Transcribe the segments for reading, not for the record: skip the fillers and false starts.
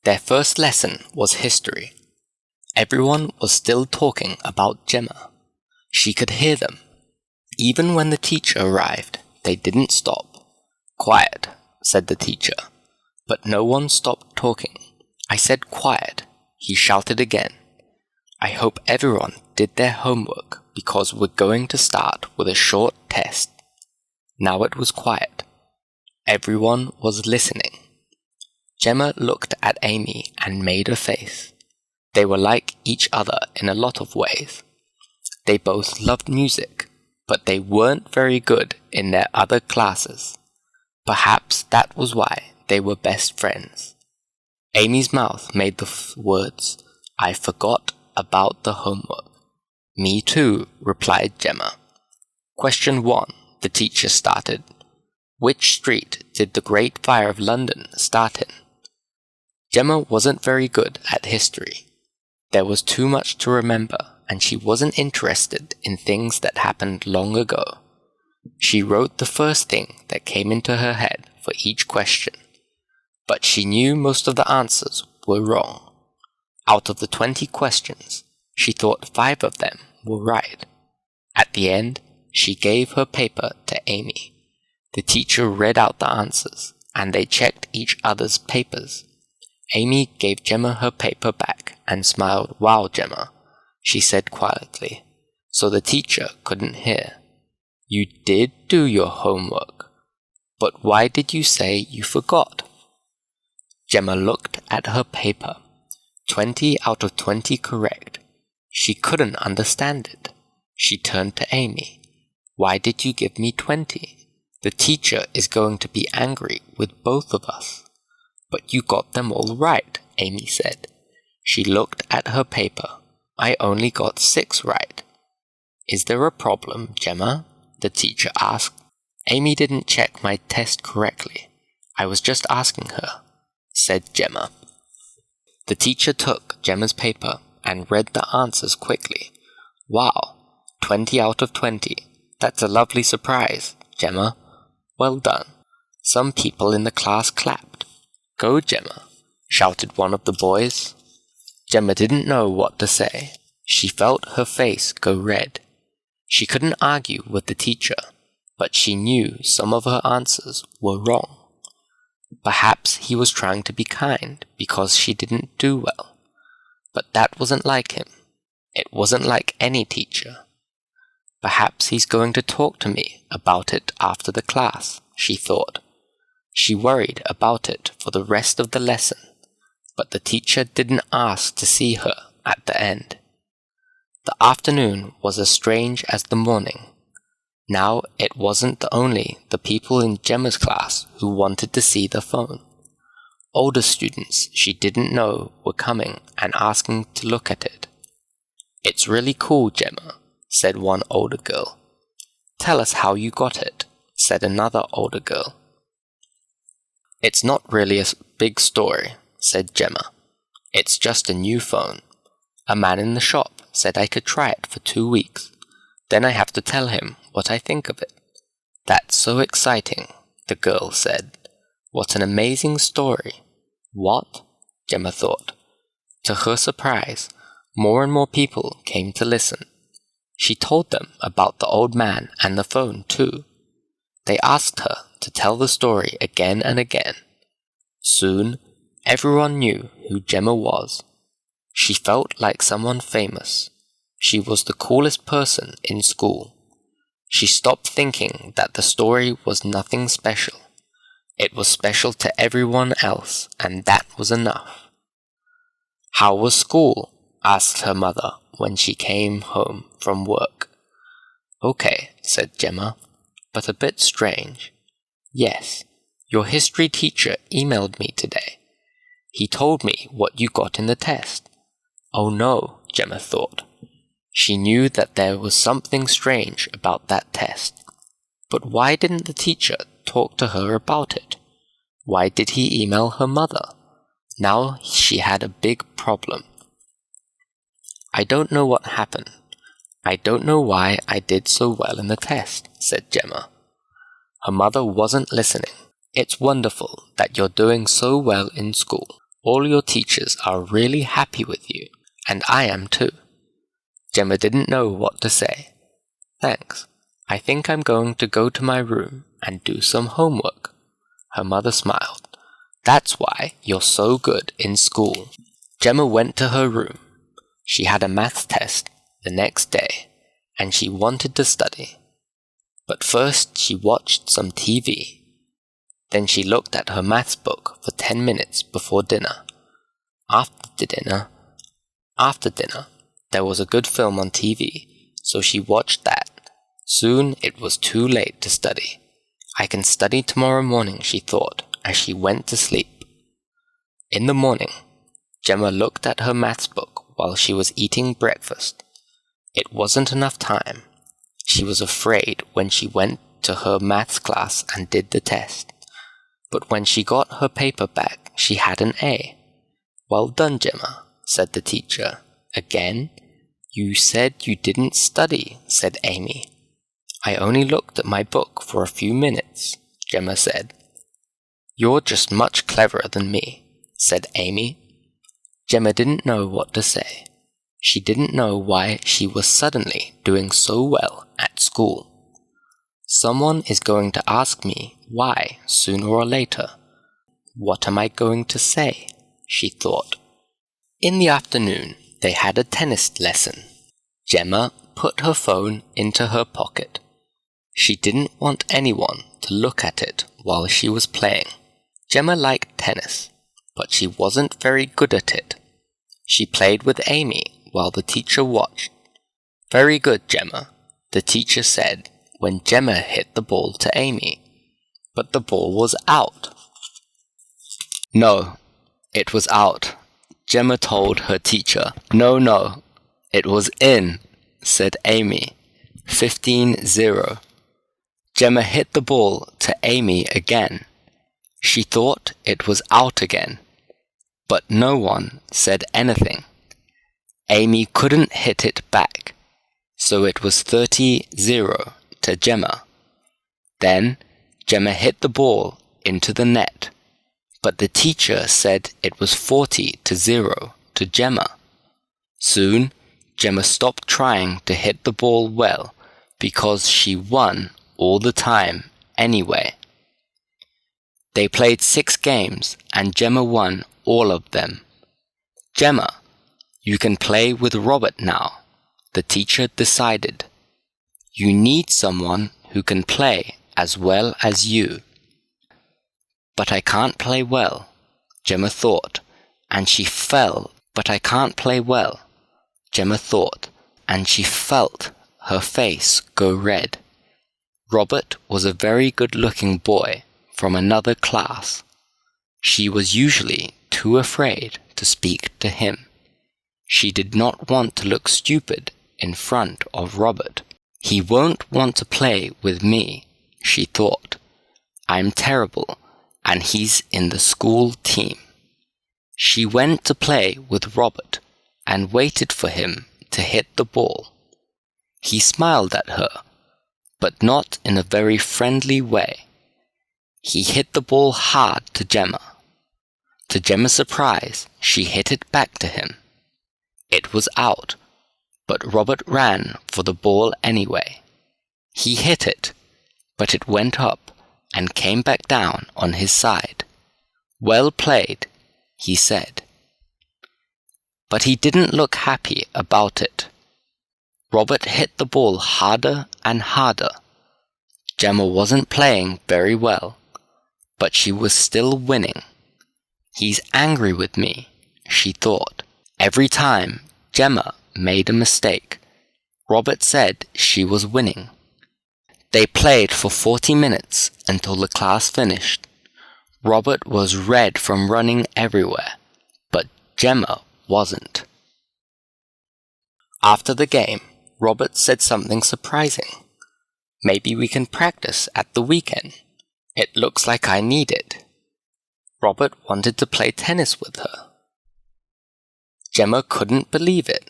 Their first lesson was history. Everyone was still talking about Gemma. She could hear them. Even when the teacher arrived, they didn't stop. "Quiet," said the teacher. But no one stopped talking. "I said quiet," he shouted again. "I hope everyone did their homework because we're going to start with a short test." Now it was quiet. Everyone was listening. Gemma looked at Amy and made a face. They were like each other in a lot of ways. They both loved music, but they weren't very good in their other classes. Perhaps that was why they were best friends. Amy's mouth made the words, "I forgot about the homework." "Me too," replied Gemma. "Question 1, the teacher started. Which street did the Great Fire of London start in?" Gemma wasn't very good at history. There was too much to remember, and she wasn't interested in things that happened long ago. She wrote the first thing that came into her head for each question, but she knew most of the answers were wrong. Out of the 20 questions, she thought 5 of them were right. At the end, she gave her paper to Amy. The teacher read out the answers, and they checked each other's papers. Amy gave Gemma her paper back and smiled. "Wow, Gemma," she said quietly, so the teacher couldn't hear. "You did do your homework, but why did you say you forgot?" Gemma looked at her paper. 20 out of 20 correct. She couldn't understand it. She turned to Amy. "Why did you give me 20? The teacher is going to be angry with both of us." "But you got them all right," Amy said. She looked at her paper. "I only got 6 right." "Is there a problem, Gemma?" the teacher asked. "Amy didn't check my test correctly. I was just asking her," said Gemma. The teacher took Gemma's paper and read the answers quickly. "Wow, 20 out of 20. That's a lovely surprise, Gemma. Well done." Some people in the class clapped. "Go, Gemma," shouted one of the boys. Gemma didn't know what to say. She felt her face go red. She couldn't argue with the teacher, but she knew some of her answers were wrong. Perhaps he was trying to be kind because she didn't do well. But that wasn't like him. It wasn't like any teacher. "Perhaps he's going to talk to me about it after the class," she thought. She worried about it for the rest of the lesson, but the teacher didn't ask to see her at the end. The afternoon was as strange as the morning. Now it wasn't only the people in Gemma's class who wanted to see the phone. Older students she didn't know were coming and asking to look at it. "It's really cool, Gemma," said one older girl. "Tell us how you got it," said another older girl. "It's not really a big story," said Gemma. "It's just a new phone. A man in the shop said I could try it for 2 weeks. Then I have to tell him what I think of it." "That's so exciting," the girl said. "What an amazing story." "What?" Gemma thought. To her surprise, more and more people came to listen. She told them about the old man and the phone, too. They asked her to tell the story again and again. Soon, everyone knew who Gemma was. She felt like someone famous. She was the coolest person in school. She stopped thinking that the story was nothing special. It was special to everyone else, and that was enough. "How was school?" asked her mother when she came home from work. "Okay," said Gemma, "but a bit strange." "Yes, your history teacher emailed me today. He told me what you got in the test." Oh no, Gemma thought. She knew that there was something strange about that test. But why didn't the teacher talk to her about it? Why did he email her mother? Now she had a big problem. "I don't know what happened. I don't know why I did so well in the test," said Gemma. Her mother wasn't listening. "It's wonderful that you're doing so well in school. All your teachers are really happy with you, and I am too. Gemma didn't know what to say. Thanks. I think I'm going to go to my room and do some homework. Her mother smiled. That's why you're so good in school. Gemma went to her room. She had a maths test the next day, and she wanted to study. But first she watched some TV. Then she looked at her maths book for 10 minutes before dinner. After dinner, there was a good film on TV, so she watched that. Soon it was too late to study. I can study tomorrow morning, she thought, as she went to sleep. In the morning, Gemma looked at her maths book while she was eating breakfast. It wasn't enough time. She was afraid when she went to her maths class and did the test. But when she got her paper back, she had an A. Well done, Gemma, said the teacher. Again? You said you didn't study, said Amy. I only looked at my book for a few minutes, Gemma said. You're just much cleverer than me, said Amy. Gemma didn't know what to say. She didn't know why she was suddenly doing so well at school. Someone is going to ask me why sooner or later. What am I going to say? She thought. In the afternoon, they had a tennis lesson. Gemma put her phone into her pocket. She didn't want anyone to look at it while she was playing. Gemma liked tennis, but she wasn't very good at it. She played with Amy while the teacher watched. Very good, Gemma, the teacher said when Gemma hit the ball to Amy. But the ball was out. No, it was out, Gemma told her teacher. No, it was in, said Amy. 15-0. Gemma hit the ball to Amy again. She thought it was out again, but no one said anything. Amy couldn't hit it back, so it was 30-0 to Gemma. Then Gemma hit the ball into the net, but the teacher said it was 40-0 to Gemma. Soon, Gemma stopped trying to hit the ball well because she won all the time anyway. They played 6 games and Gemma won all of them. Gemma, you can play with Robert now, the teacher decided. You need someone who can play as well as you. But I can't play well, Gemma thought, and she fell. But I can't play well, Gemma thought, and she felt her face go red. Robert was a very good-looking boy from another class. She was usually too afraid to speak to him. She did not want to look stupid in front of Robert. He won't want to play with me, she thought. I'm terrible, and he's in the school team. She went to play with Robert and waited for him to hit the ball. He smiled at her, but not in a very friendly way. He hit the ball hard to Gemma. To Gemma's surprise, she hit it back to him. It was out, but Robert ran for the ball anyway. He hit it, but it went up and came back down on his side. Well played, he said. But he didn't look happy about it. Robert hit the ball harder and harder. Gemma wasn't playing very well, but she was still winning. He's angry with me, she thought. Every time Gemma made a mistake, Robert said she was winning. They played for 40 minutes until the class finished. Robert was red from running everywhere, but Gemma wasn't. After the game, Robert said something surprising. Maybe we can practice at the weekend. It looks like I need it. Robert wanted to play tennis with her. Gemma couldn't believe it.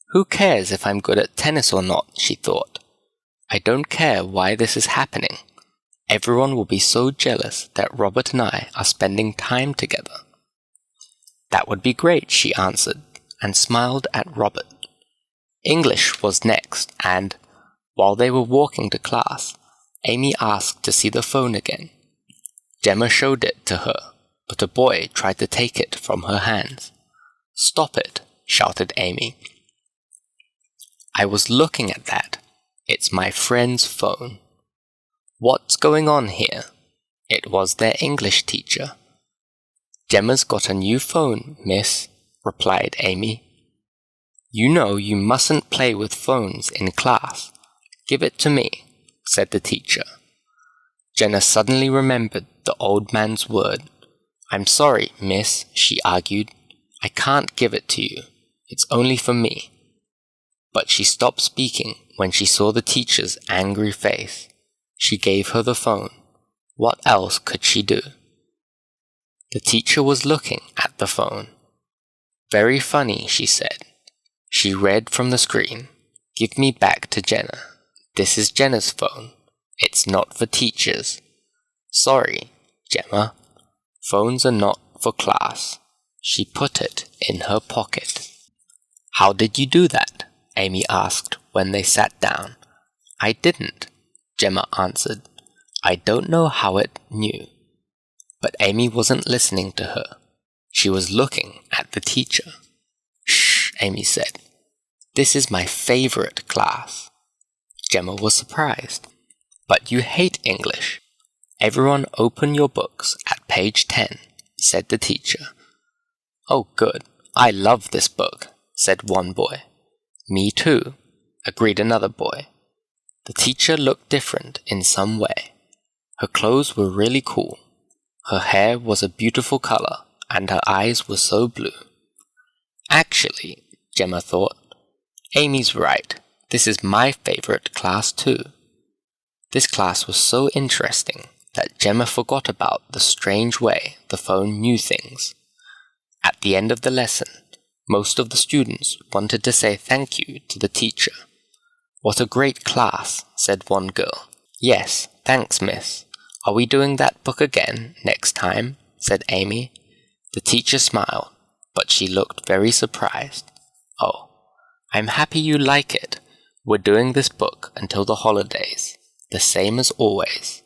Who cares if I'm good at tennis or not, she thought. I don't care why this is happening. Everyone will be so jealous that Robert and I are spending time together. That would be great, she answered, and smiled at Robert. English was next, and, while they were walking to class, Amy asked to see the phone again. Gemma showed it to her, but a boy tried to take it from her hands. "Stop it," shouted Amy. "I was looking at that. It's my friend's phone." "What's going on here?" It was their English teacher. "Gemma's got a new phone, miss," replied Amy. "You know you mustn't play with phones in class. Give it to me," said the teacher. Jenna suddenly remembered the old man's word. "I'm sorry, miss," she argued. "I can't give it to you. It's only for me." But she stopped speaking when she saw the teacher's angry face. She gave her the phone. What else could she do? The teacher was looking at the phone. "Very funny," she said. She read from the screen. "Give me back to Jenna. This is Jenna's phone. It's not for teachers." "Sorry, Gemma. Phones are not for class." She put it in her pocket. "How did you do that?" Amy asked when they sat down. "I didn't," Gemma answered. "I don't know how it knew." But Amy wasn't listening to her. She was looking at the teacher. "Shh," Amy said. "This is my favorite class." Gemma was surprised. "But you hate English." "Everyone open your books at page 10, said the teacher. "Oh, good. I love this book," said one boy. "Me too," agreed another boy. The teacher looked different in some way. Her clothes were really cool. Her hair was a beautiful color, and her eyes were so blue. Actually, Gemma thought, Amy's right. This is my favorite class too. This class was so interesting that Gemma forgot about the strange way the phone knew things. At the end of the lesson, most of the students wanted to say thank you to the teacher. "What a great class," said one girl. "Yes, thanks, miss. Are we doing that book again next time?" said Amy. The teacher smiled, but she looked very surprised. "Oh, I'm happy you like it. We're doing this book until the holidays, the same as always."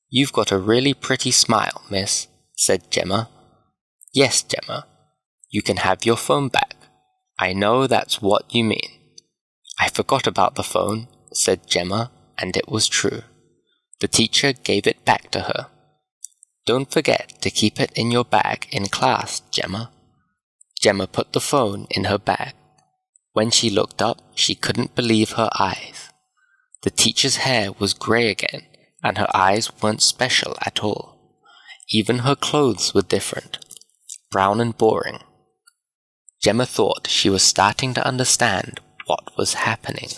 "You've got a really pretty smile, miss," said Gemma. "Yes, Gemma. You can have your phone back. I know that's what you mean." "I forgot about the phone," said Gemma, and it was true. The teacher gave it back to her. "Don't forget to keep it in your bag in class, Gemma." Gemma put the phone in her bag. When she looked up, she couldn't believe her eyes. The teacher's hair was gray again, and her eyes weren't special at all. Even her clothes were different, brown and boring. Gemma thought she was starting to understand what was happening.